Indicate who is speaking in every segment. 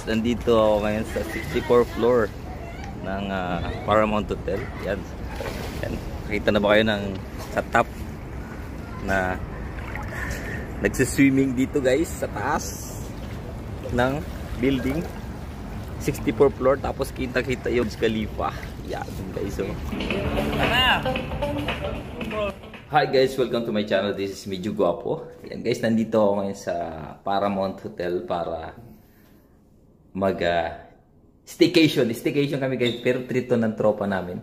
Speaker 1: nandito ako ngayon sa 64th floor ng Paramount Hotel. Yan. Yan. Nakita na ba kayo ng sa top na nagsiswimming dito guys sa taas ng building 64th floor, tapos kita-kita yung Khalifa. Yan guys. So. Hi guys, welcome to my channel. This is Medyo Guapo. Yan guys, nandito ako ngayon sa Paramount Hotel para mag staycation kami guys, pero treat to ng tropa namin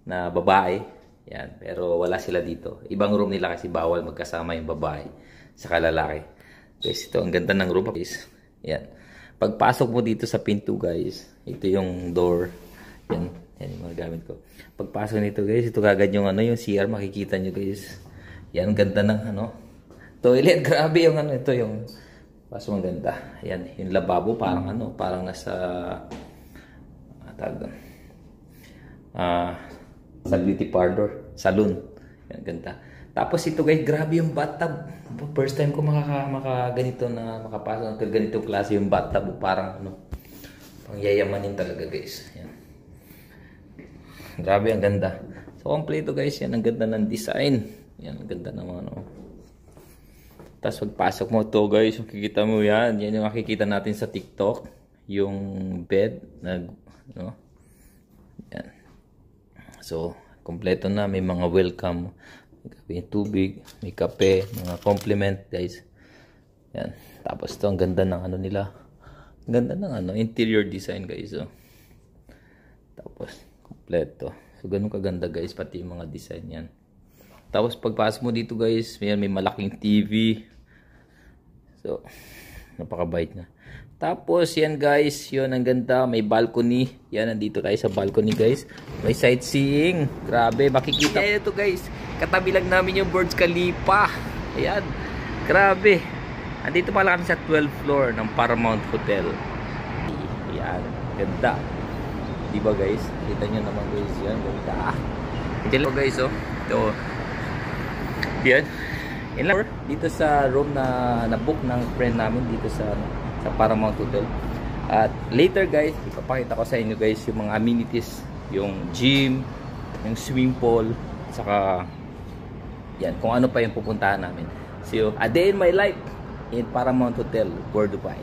Speaker 1: na babae. Yan, pero wala sila dito. Ibang room nila kasi bawal magkasama yung babae sa lalaki. Guys, ito ang ganda ng room guys. Yan. Pagpasok mo dito sa pinto guys, ito yung door. Yan, yan yung mga gamit ko. Pagpasok nito guys, ito kagad yung yung CR, makikita nyo guys. Yan, ganda ng toilet. Grabe yung ito yung paso maganda. Yan, yung lababo parang parang nasa sa beauty parlor, salon. Yan, ganda. Tapos ito guys, grabe yung bathtub. First time ko ganito na makapasok ng ganito klase yung bathtub. Parang pangyayamanin talaga guys. Yan. Grabe, ang ganda. So, kompleto guys. Yan, ang ganda ng design. Yan, ang ganda ng Tapos pagpasok mo to guys, makikita mo yan. Yan yung makikita natin sa TikTok. Yung bed na yan. So, kompleto na. May mga welcome. May tubig, may kape, mga compliment guys. Yan. Tapos to, ang ganda ng nila. Ang ganda ng interior design guys. So. Tapos, kompleto. So, ganun kaganda guys, pati yung mga design yan. Tapos, pagpasok mo dito guys, may malaking TV. So, napakabait na. Tapos, yan guys, yun, ang ganda. May balcony. Yan, nandito tayo sa balcony guys. May sightseeing. Grabe, makikita. Ito guys, katabi lang namin yung Burj Khalifa. Ayan, grabe. Andito pala kami sa 12th floor ng Paramount Hotel. Ayan, ganda. Diba guys? Kita nyo naman guys yan. Ganda. Ito guys ito. Yan. Dito sa room na na-book ng friend namin dito sa Paramount Hotel. At later guys, ipapakita ko sa inyo guys yung mga amenities. Yung gym, yung swimming pool, saka yan, kung ano pa yung pupuntahan namin. So, a day in my life in Paramount Hotel, Port Dubai.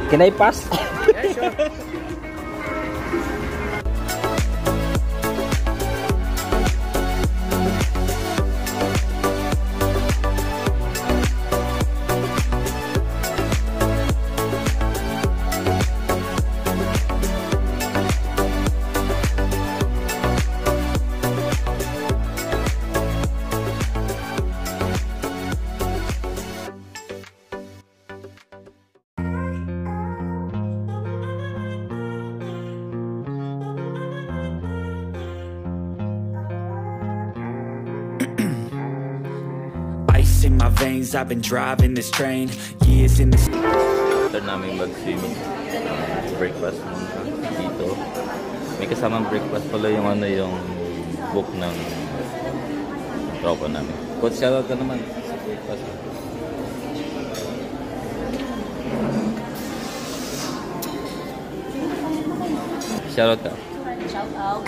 Speaker 1: Can I pass?
Speaker 2: Yeah, sure.
Speaker 3: In my veins, I've been driving this train, years in this
Speaker 1: after namin mag-swimming. Breakfast dito. May kasamang breakfast pala yung ano, yung book ng tropa namin. Coach, shoutout ka naman sa breakfast. Shoutout ka.
Speaker 2: Shoutout.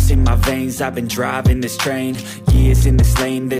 Speaker 3: In my veins, I've been driving this train, years in this lane.